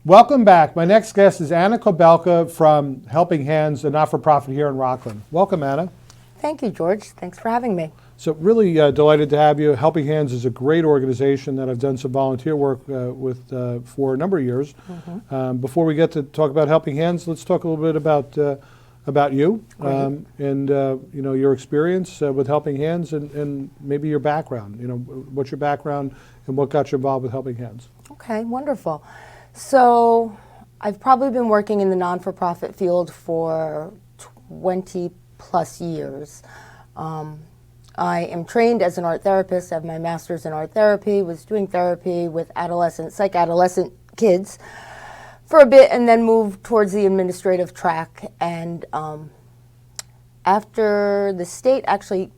Welcome back. My next guest is Anna Kobelka from Helping Hands, a not-for-profit here in Rocklin. Welcome, Anna. Thank you, George. Thanks for having me. So really delighted to have you. Helping Hands is a great organization that I've done some volunteer work with for a number of years. Mm-hmm. Before we get to talk about Helping Hands, let's talk a little bit about you and your experience with Helping Hands and maybe your background. What's your background and what got you involved with Helping Hands? Okay, wonderful. So I've probably been working in the non-for-profit field for 20 plus years. I am trained as an art therapist. I have my master's in art therapy, was doing therapy with psych-adolescent kids for a bit, and then moved towards the administrative track. And after the state actually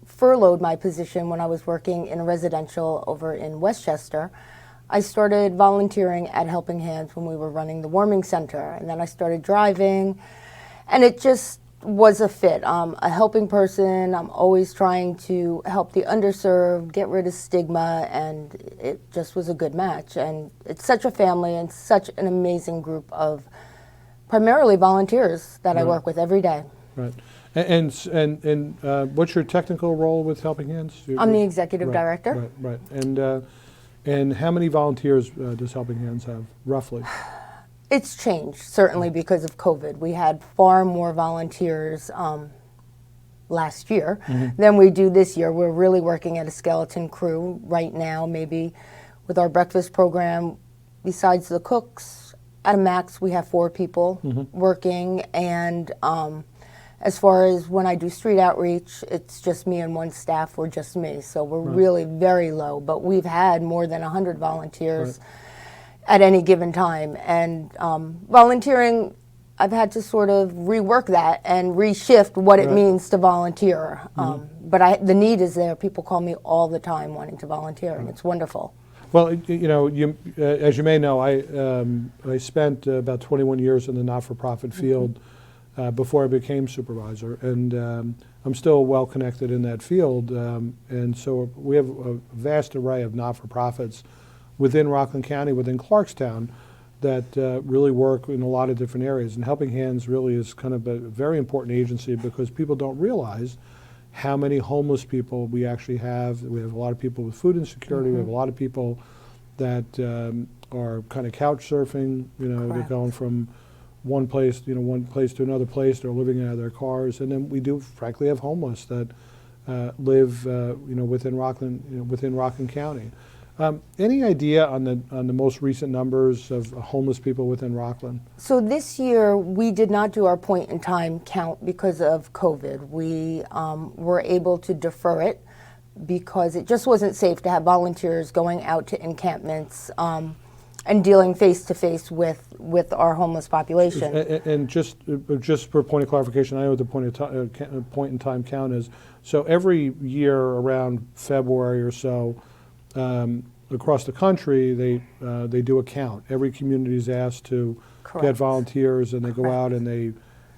furloughed my position when I was working in a residential over in Westchester, I started volunteering at Helping Hands when we were running the warming center. And then I started driving, and it just was a fit. I'm a helping person. I'm always trying to help the underserved, get rid of stigma, and it just was a good match. And it's such a family and such an amazing group of primarily volunteers that I work with every day. Right. And what's your technical role with Helping Hands? I'm the executive director. Right. And how many volunteers does Helping Hands have, roughly? It's changed, certainly because of COVID. We had far more volunteers last year than we do this year. We're really working at a skeleton crew right now, maybe with our breakfast program. Besides the cooks, at a max, we have 4 people working. And as far as when I do street outreach, it's just me and 1 staff, or just me. So we're really very low, but we've had more than 100 volunteers at any given time. And volunteering, I've had to sort of rework that and reshift what it means to volunteer. But the need is there. People call me all the time wanting to volunteer, and it's wonderful. Well, as you may know, I spent about 21 years in the not-for-profit field before I became supervisor, and I'm still well connected in that field. And so we have a vast array of not-for-profits within Rocklin County, within Clarkstown, that really work in a lot of different areas. And Helping Hands really is kind of a very important agency because people don't realize how many homeless people we actually have. We have a lot of people with food insecurity. We have a lot of people that are kind of couch surfing. They're going from one place to another place. They're living out of their cars. And then we do, frankly, have homeless that live, within Rocklin County. Any idea on the most recent numbers of homeless people within Rocklin? So this year we did not do our point in time count because of COVID. We were able to defer it because it just wasn't safe to have volunteers going out to encampments and dealing face to face with our homeless population. And just for point of clarification, I know what the point in time count is. So every year around February or so, across the country, they do a count. Every community is asked to get volunteers, and they go out and they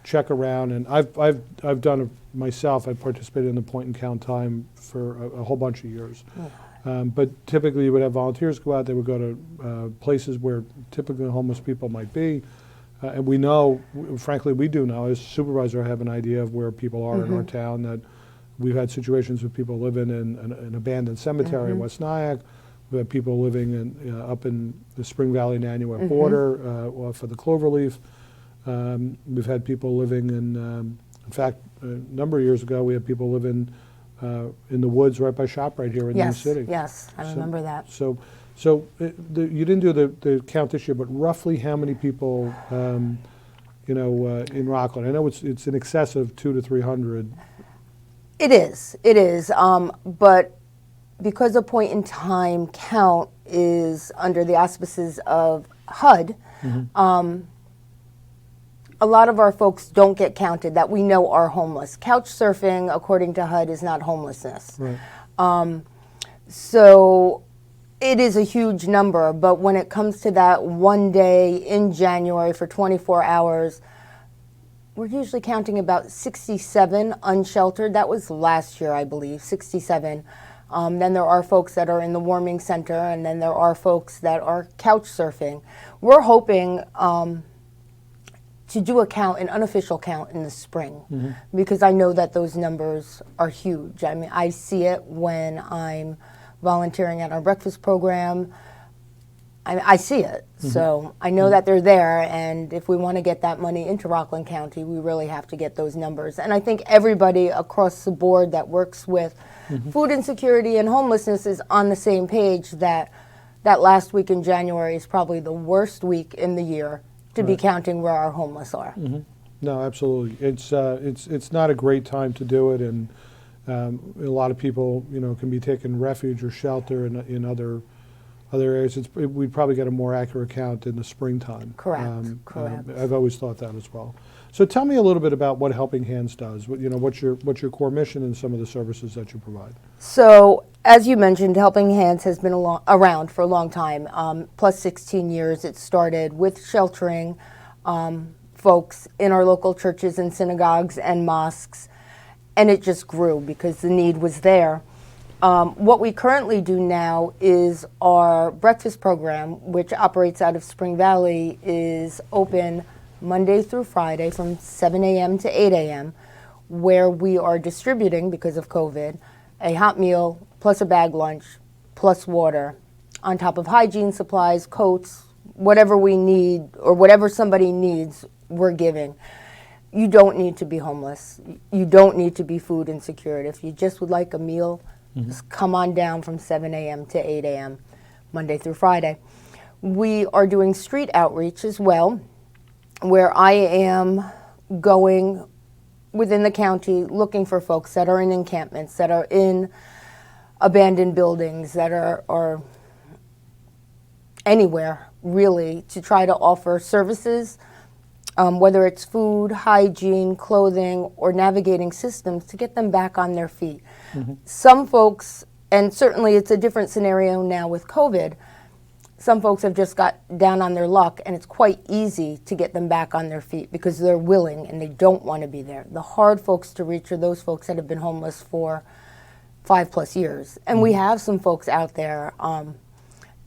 check around. And I've done it myself. I participated in the point and count time for a whole bunch of years. But typically, you would have volunteers go out. They would go to places where typically homeless people might be. And we know, frankly, we do know, as supervisor, I have an idea of where people are in our town. That we've had situations with people living in an abandoned cemetery in West Nyack. We have people living up in the Spring Valley Nanuet border for the Cloverleaf. We've had people living in fact, a number of years ago, we had people living in the woods right by ShopRite here in New City. Yes, I remember that. So you didn't do the count this year, but roughly how many people, in Rocklin? I know it's in excess of 200 to 300. It is, but because a point in time count is under the auspices of HUD, a lot of our folks don't get counted that we know are homeless. Couch surfing, according to HUD, is not homelessness. So it is a huge number, but when it comes to that one day in January for 24 hours, we're usually counting about 67 unsheltered. That was last year, I believe, 67. Then there are folks that are in the warming center, and then there are folks that are couch surfing. We're hoping to do an unofficial count in the spring, because I know that those numbers are huge. I mean, I see it when I'm volunteering at our breakfast program. I see it, so I know that they're there, and if we want to get that money into Rocklin County, we really have to get those numbers. And I think everybody across the board that works with food insecurity and homelessness is on the same page that that last week in January is probably the worst week in the year to be counting where our homeless are. No, absolutely. It's not a great time to do it, and a lot of people, can be taking refuge or shelter in other areas. We'd probably get a more accurate count in the springtime. Correct. Correct. I've always thought that as well. So tell me a little bit about what Helping Hands does. What's your core mission and some of the services that you provide? So, as you mentioned, Helping Hands has been around for a long time, plus 16 years. It started with sheltering folks in our local churches and synagogues and mosques, and it just grew because the need was there. What we currently do now is our breakfast program, which operates out of Spring Valley, is open Monday through Friday from 7 a.m. to 8 a.m., where we are distributing, because of COVID, a hot meal plus a bag lunch plus water on top of hygiene supplies, coats, whatever we need or whatever somebody needs, we're giving. You don't need to be homeless. You don't need to be food insecure. If you just would like a meal, just come on down from 7 a.m. to 8 a.m., Monday through Friday. We are doing street outreach as well, where I am going within the county looking for folks that are in encampments, that are in abandoned buildings, that are anywhere, really, to try to offer services, whether it's food, hygiene, clothing, or navigating systems to get them back on their feet. Some folks, and certainly it's a different scenario now with COVID, some folks have just got down on their luck, and it's quite easy to get them back on their feet because they're willing and they don't want to be there. The hard folks to reach are those folks that have been homeless for 5+ years. And we have some folks out there,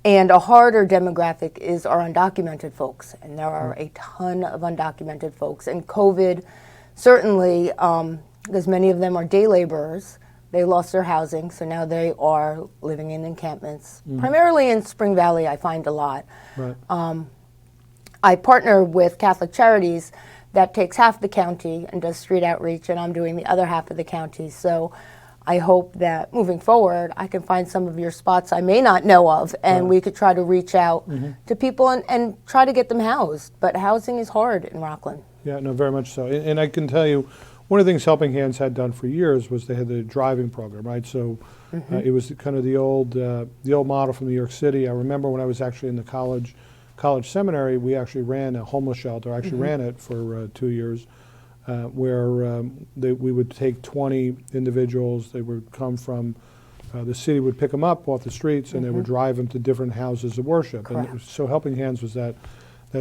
and a harder demographic is our undocumented folks, and there are a ton of undocumented folks. And COVID, certainly, because many of them are day laborers, they lost their housing, so now they are living in encampments. Primarily in Spring Valley, I find a lot. Right. I partner with Catholic Charities that takes half the county and does street outreach, and I'm doing the other half of the county. So I hope that moving forward, I can find some of your spots I may not know of, and we could try to reach out to people and try to get them housed. But housing is hard in Rocklin. Yeah, no, very much so. And I can tell you, one of the things Helping Hands had done for years was they had the driving program, right? So it was kind of the old model from New York City. I remember when I was actually in the college seminary, we actually ran a homeless shelter. I actually ran it for 2 years, where we would take 20 individuals. They would come from the city would pick them up off the streets, and they would drive them to different houses of worship. Correct. And so Helping Hands was that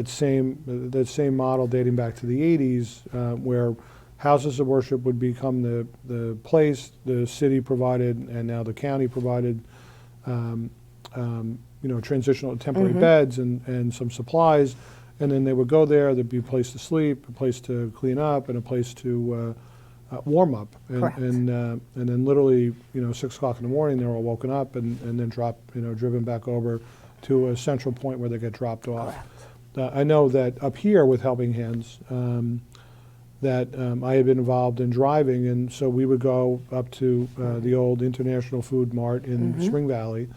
same model dating back to the 80s, where houses of worship would become the place the city provided, and now the county provided, transitional temporary beds and some supplies, and then they would go there. There'd be a place to sleep, a place to clean up, and a place to warm up. And then literally, 6 o'clock in the morning, they're all woken up and then driven back over to a central point where they get dropped off. I know that up here with Helping Hands, that I had been involved in driving, and so we would go up to the old International Food Mart in Spring Valley.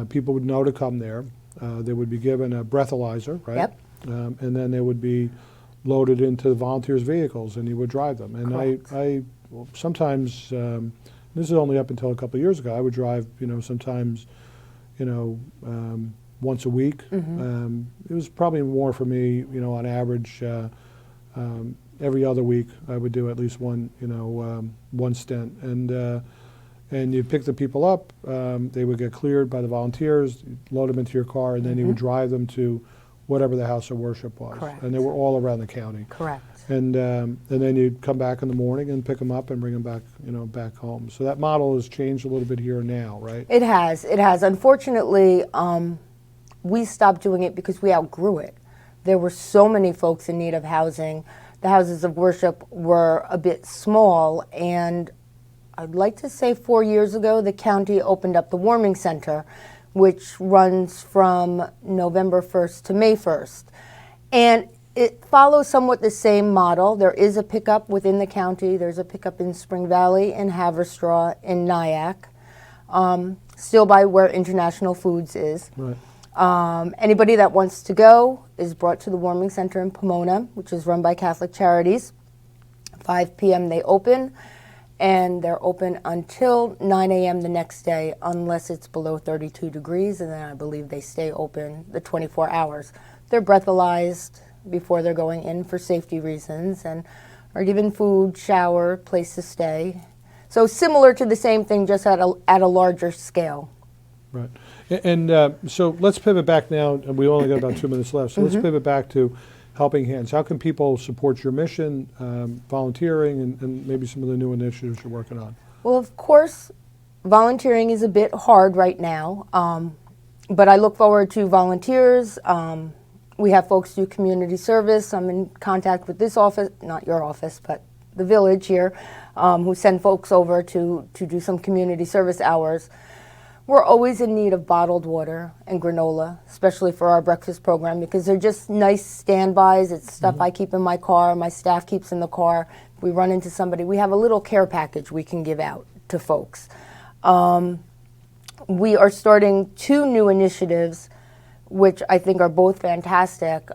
People would know to come there. They would be given a breathalyzer, right? Yep. And then they would be loaded into the volunteers' vehicles, and you would drive them. And I sometimes, this is only up until a couple of years ago, I would drive, sometimes, once a week. It was probably more for me, on average, every other week I would do at least one stint. And you pick the people up, they would get cleared by the volunteers, load them into your car, and then you would drive them to whatever the house of worship was. Correct. And they were all around the county. Correct. And then you'd come back in the morning and pick them up and bring them back, back home. So that model has changed a little bit here and now, right? It has. It has. Unfortunately, we stopped doing it because we outgrew it. There were so many folks in need of housing. The houses of worship were a bit small, and I'd like to say 4 years ago, the county opened up the warming center, which runs from November 1st to May 1st. And it follows somewhat the same model. There is a pickup within the county. There's a pickup in Spring Valley, in Haverstraw, in Nyack, still by where International Foods is. Right. Anybody that wants to go is brought to the warming center in Pomona, which is run by Catholic Charities. 5 p.m. they open, and they're open until 9 a.m. the next day, unless it's below 32 degrees, and then I believe they stay open the 24 hours. They're breathalyzed before they're going in for safety reasons, and are given food, shower, place to stay. So similar to the same thing, just at a larger scale. Right. And so let's pivot back now, and we only got about 2 minutes left, so let's pivot back to Helping Hands. How can people support your mission, volunteering, and maybe some of the new initiatives you're working on? Well, of course, volunteering is a bit hard right now, but I look forward to volunteers. We have folks do community service. I'm in contact with this office, not your office, but the village here, who send folks over to do some community service hours. We're always in need of bottled water and granola, especially for our breakfast program, because they're just nice standbys. It's stuff I keep in my car, my staff keeps in the car. If we run into somebody, we have a little care package we can give out to folks. We are starting 2 new initiatives, which I think are both fantastic.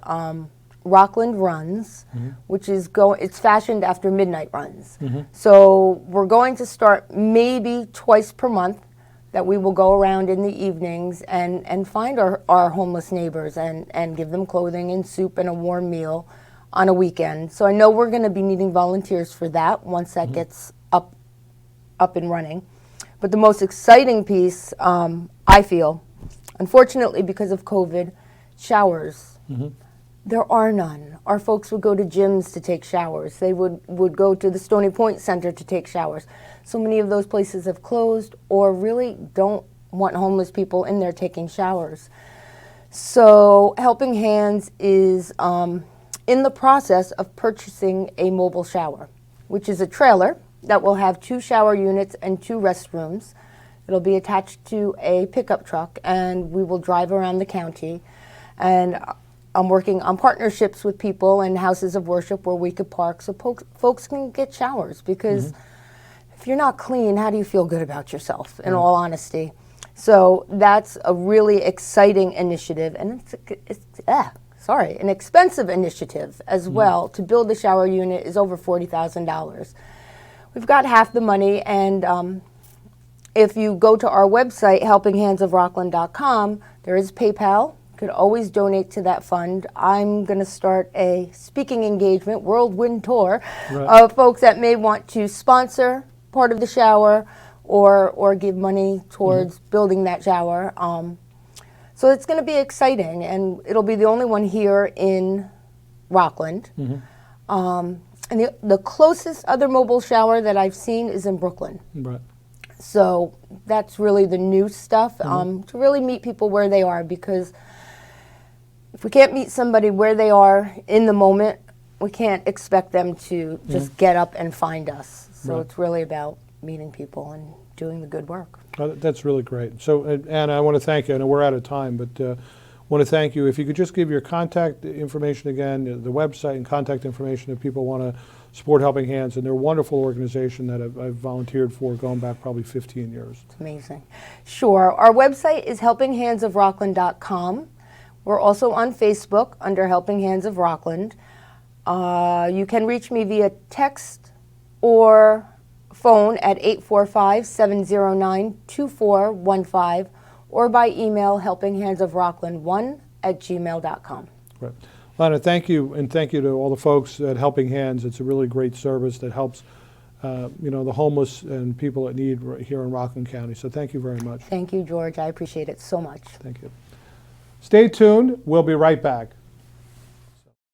Rocklin Runs, which is it's fashioned after midnight runs. So we're going to start maybe twice per month, that we will go around in the evenings and find our homeless neighbors and give them clothing and soup and a warm meal on a weekend. So I know we're going to be needing volunteers for that once that gets up and running. But the most exciting piece, I feel, unfortunately because of COVID, showers. There are none. Our folks would go to gyms to take showers. They would go to the Stony Point Center to take showers. So many of those places have closed or really don't want homeless people in there taking showers. So Helping Hands is in the process of purchasing a mobile shower, which is a trailer that will have 2 shower units and 2 restrooms. It'll be attached to a pickup truck, and we will drive around the county. And I'm working on partnerships with people and houses of worship where we could park so folks can get showers, because if you're not clean, how do you feel good about yourself, in all honesty? So that's a really exciting initiative, and an expensive initiative as well. To build the shower unit is over $40,000. We've got half the money, and if you go to our website, helpinghandsofrocklin.com, there is PayPal. You could always donate to that fund. I'm going to start a speaking engagement, whirlwind tour, of folks that may want to sponsor part of the shower or give money towards building that shower. So it's going to be exciting, and it'll be the only one here in Rockland. And the closest other mobile shower that I've seen is in Brooklyn. Right. So that's really the new stuff, to really meet people where they are, because if we can't meet somebody where they are in the moment, we can't expect them to just get up and find us. So it's really about meeting people and doing the good work. That's really great. So, Anna, I want to thank you. I know we're out of time, but want to thank you. If you could just give your contact information again, the website and contact information if people want to support Helping Hands. And they're a wonderful organization that I've volunteered for going back probably 15 years. It's amazing. Sure. Our website is helpinghandsofrockland.com. We're also on Facebook under Helping Hands of Rockland. You can reach me via text or phone at 845-709-2415 or by email helpinghandsofrockland1@gmail.com. Right. Lana, thank you, and thank you to all the folks at Helping Hands. It's a really great service that helps the homeless and people that need here in Rockland County. So thank you very much. Thank you, George. I appreciate it so much. Thank you. Stay tuned. We'll be right back.